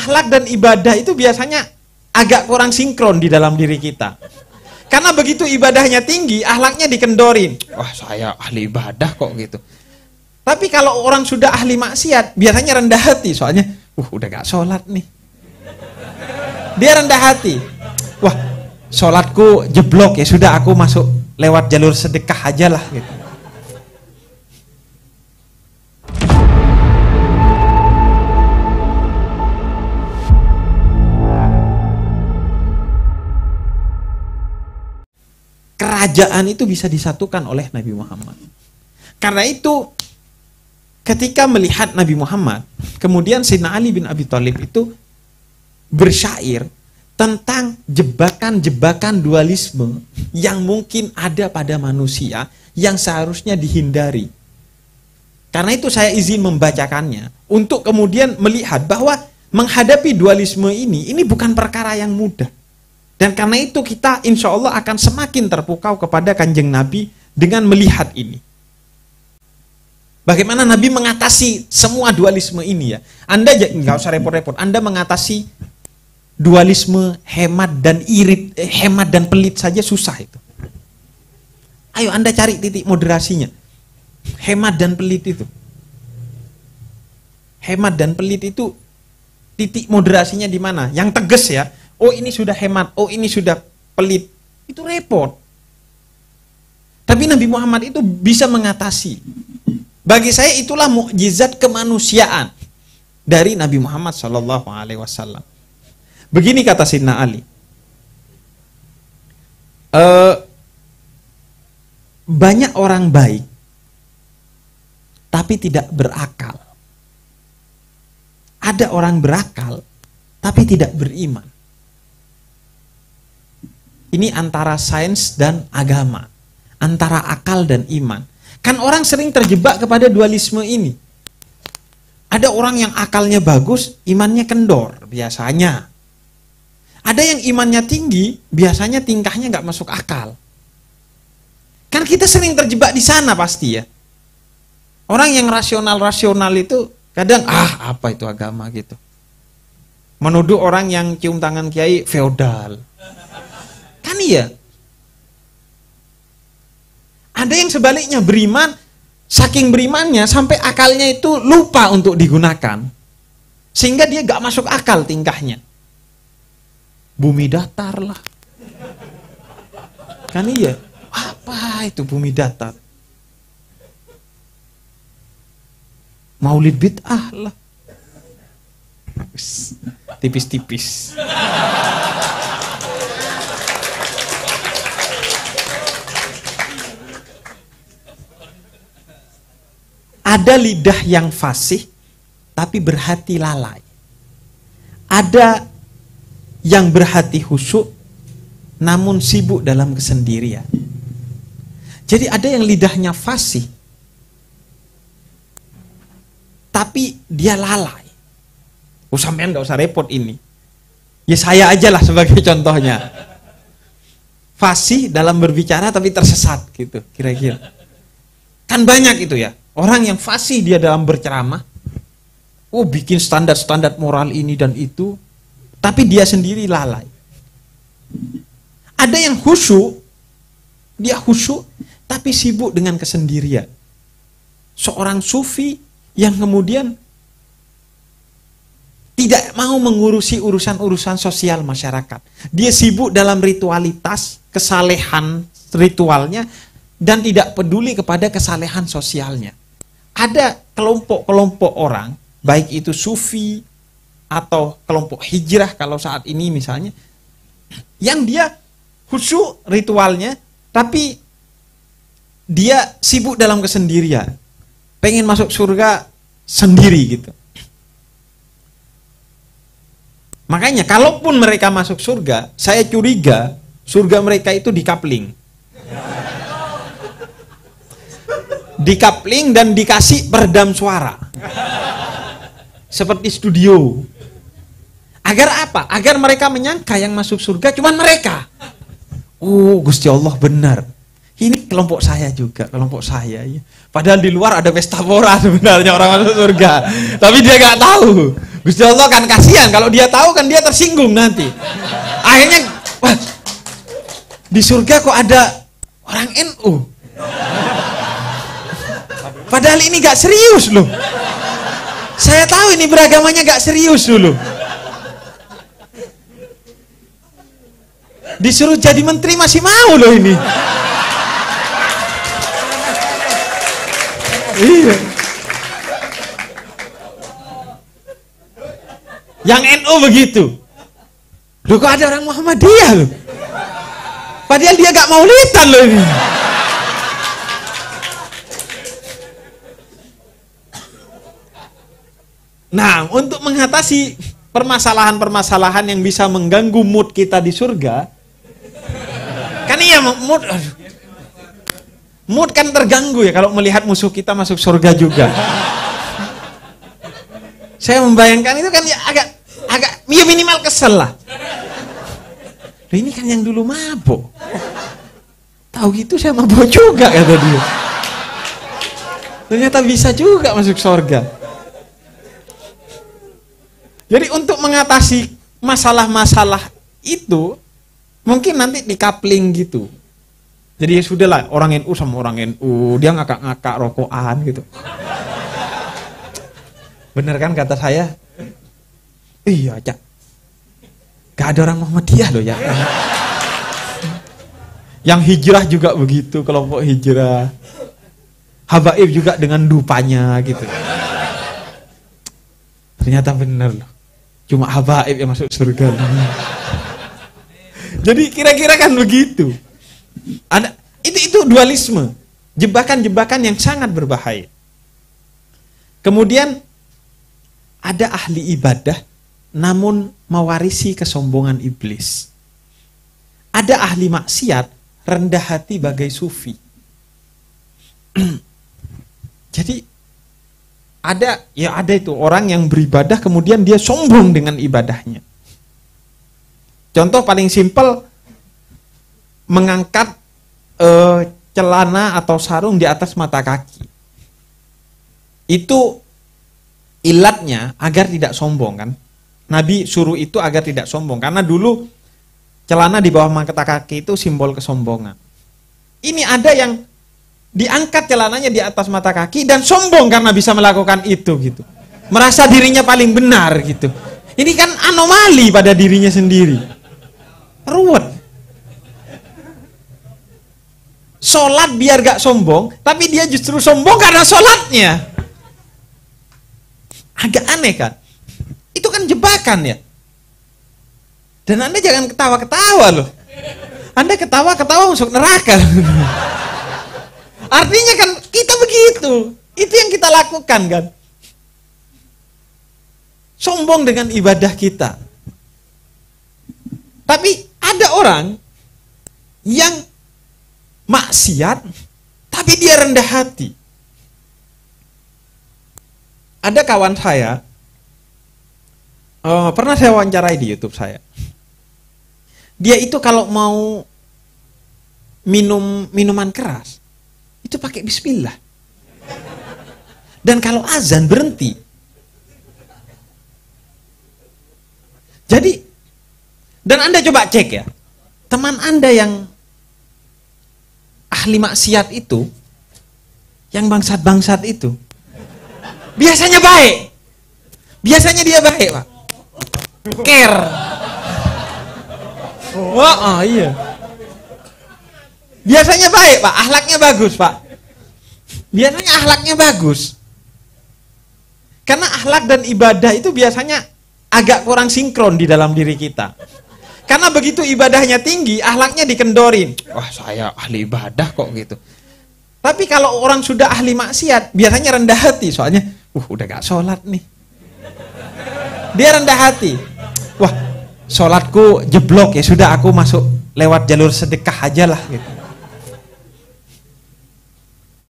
akhlak dan ibadah itu biasanya agak kurang sinkron di dalam diri kita. Karena begitu ibadahnya tinggi, akhlaknya dikendorin. Wah, saya ahli ibadah kok gitu. Tapi kalau orang sudah ahli maksiat, biasanya rendah hati. Soalnya, udah gak sholat nih. Dia rendah hati. Wah, sholatku jeblok ya, sudah aku masuk lewat jalur sedekah aja lah gitu. Kerajaan itu bisa disatukan oleh Nabi Muhammad. Karena itu ketika melihat Nabi Muhammad, kemudian Sayyidina Ali bin Abi Thalib itu bersyair tentang jebakan-jebakan dualisme yang mungkin ada pada manusia yang seharusnya dihindari. Karena itu saya izin membacakannya untuk kemudian melihat bahwa menghadapi dualisme ini bukan perkara yang mudah. Dan karena itu kita insya Allah akan semakin terpukau kepada Kanjeng Nabi dengan melihat ini. Bagaimana Nabi mengatasi semua dualisme ini ya. Anda nggak usah repot-repot. Anda mengatasi dualisme hemat dan irit, hemat dan pelit saja susah itu. Ayo Anda cari titik moderasinya. Hemat dan pelit itu. Hemat dan pelit itu titik moderasinya di mana? Yang tegas ya. Oh ini sudah hemat, oh ini sudah pelit. Itu repot. Tapi Nabi Muhammad itu bisa mengatasi. Bagi saya itulah mukjizat kemanusiaan dari Nabi Muhammad SAW. Begini kata Sayyidina Ali. Banyak orang baik, tapi tidak berakal. Ada orang berakal, tapi tidak beriman. Ini antara sains dan agama, antara akal dan iman. Kan orang sering terjebak kepada dualisme ini. Ada orang yang akalnya bagus, imannya kendor, biasanya. Ada yang imannya tinggi, biasanya tingkahnya nggak masuk akal. Kan kita sering terjebak di sana pasti ya. Orang yang rasional-rasional itu kadang, apa itu agama gitu. Menuduh orang yang cium tangan kiai feodal. Kan iya. Ada yang sebaliknya beriman, saking berimannya sampai akalnya itu lupa untuk digunakan. Sehingga dia gak masuk akal tingkahnya. Bumi datar lah. Kan iya. Apa itu bumi datar? Maulid bid'ah lah. Tipis-tipis. Ada lidah yang fasih tapi berhati lalai. Ada yang berhati khusyuk namun sibuk dalam kesendirian. Jadi ada yang lidahnya fasih tapi dia lalai. Sampean gak usah repot ini. Ya saya aja lah sebagai contohnya. Fasih dalam berbicara tapi tersesat gitu kira-kira. Kan banyak itu ya. Orang yang fasih dia dalam berceramah, bikin standar-standar moral ini dan itu, tapi dia sendiri lalai. Ada yang khusyuk, dia khusyuk, tapi sibuk dengan kesendirian. Seorang sufi yang kemudian tidak mau mengurusi urusan-urusan sosial masyarakat. Dia sibuk dalam ritualitas, kesalehan ritualnya, dan tidak peduli kepada kesalehan sosialnya. Ada kelompok-kelompok orang, baik itu sufi atau kelompok hijrah kalau saat ini misalnya, yang dia khusyuk ritualnya, tapi dia sibuk dalam kesendirian, pengen masuk surga sendiri gitu. Makanya kalaupun mereka masuk surga, saya curiga surga mereka itu dikapling. Dikapling dan dikasih peredam suara seperti studio. Agar apa? Agar mereka menyangka yang masuk surga cuma mereka. Gusti Allah benar. Ini kelompok saya juga, kelompok saya. Ya. Padahal di luar ada pesta pora sebenarnya orang masuk surga. Tapi dia nggak tahu Gusti Allah kan kasihan, kalau dia tahu kan dia tersinggung nanti. Akhirnya, wah, di surga kok ada orang NU. Padahal ini gak serius loh. Saya tahu ini beragamanya gak serius dulu. Disuruh jadi menteri masih mau loh ini. Iya. Yang NU begitu. Loh kok ada orang Muhammadiyah loh. Padahal dia gak maulidan loh ini. Nah, untuk mengatasi permasalahan-permasalahan yang bisa mengganggu mood kita di surga, kan iya mood kan terganggu ya kalau melihat musuh kita masuk surga juga. Saya membayangkan itu kan ya agak ya minimal kesel lah. Loh, ini kan yang dulu mabuk. Tahu gitu saya mabuk juga kata dia. Ternyata bisa juga masuk surga. Jadi untuk mengatasi masalah-masalah itu mungkin nanti di-coupling gitu. Jadi ya sudahlah, orang NU sama orang NU, dia ngakak-ngakak rokokan gitu. Bener kan kata saya? Iya, Cak. Gak ada orang Muhammadiyah loh ya. Yang hijrah juga begitu, kelompok hijrah. Habaib juga dengan dupanya gitu. Ternyata bener loh. Cuma habaib yang masuk surga. Jadi kira-kira kan begitu. Ada itu dualisme, jebakan-jebakan yang sangat berbahaya. Kemudian ada ahli ibadah namun mewarisi kesombongan iblis. Ada ahli maksiat rendah hati bagai sufi. Jadi ada itu orang yang beribadah kemudian dia sombong dengan ibadahnya. Contoh paling simpel, mengangkat celana atau sarung di atas mata kaki. Itu ilatnya agar tidak sombong kan. Nabi suruh itu agar tidak sombong karena dulu celana di bawah mata kaki itu simbol kesombongan. Ini ada yang diangkat celananya di atas mata kaki dan sombong karena bisa melakukan itu gitu. Merasa dirinya paling benar gitu. Ini kan anomali pada dirinya sendiri. Ruwet. Sholat biar gak sombong, tapi dia justru sombong karena sholatnya. Agak aneh kan? Itu kan jebakan ya. Dan Anda jangan ketawa-ketawa loh. Anda ketawa-ketawa masuk neraka. Artinya kan kita begitu. Itu yang kita lakukan kan. Sombong dengan ibadah kita. Tapi ada orang yang maksiat tapi dia rendah hati. Ada kawan saya, pernah saya wawancarai di YouTube saya. Dia itu kalau mau minum minuman keras itu pakai bismillah. Dan kalau azan berhenti. Jadi, dan Anda coba cek ya, teman Anda yang ahli maksiat itu, yang bangsat-bangsat itu, biasanya baik. Biasanya dia baik, Pak. Care. Oh, iya. Biasanya baik, Pak. Akhlaknya bagus, Pak. Biasanya akhlaknya bagus. Karena akhlak dan ibadah itu biasanya agak kurang sinkron di dalam diri kita. Karena begitu ibadahnya tinggi, akhlaknya dikendorin. Wah, saya ahli ibadah kok gitu. Tapi kalau orang sudah ahli maksiat, biasanya rendah hati. Soalnya, udah gak sholat nih. Dia rendah hati. Wah, sholatku jeblok ya. Sudah aku masuk lewat jalur sedekah aja lah gitu.